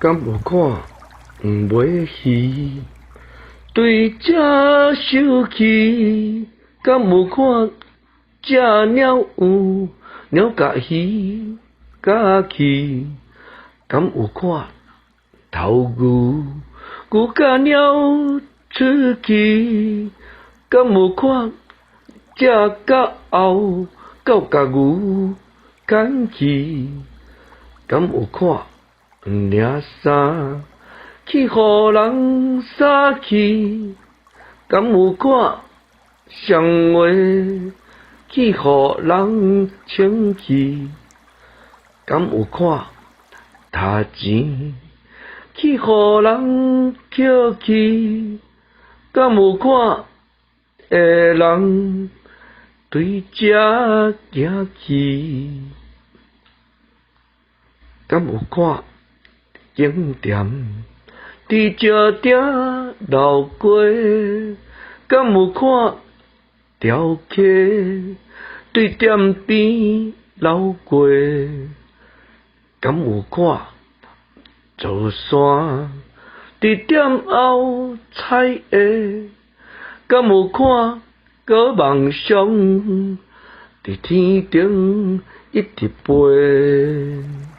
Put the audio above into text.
敢有看袂戏？对这手气，敢有看这鸟有鸟甲鱼甲去？敢有看头牛牛甲鸟出去？敢有看这甲后狗甲牛赶去？敢有看领衫去互人撒去？敢有看双话去互人清去？敢有看他钱去互人捡去？敢有看个人对这行去？敢有看景点伫这顶流过？敢有看条溪对店边流过？敢有看座山伫店后采下？敢有看个梦想伫天顶一直飞？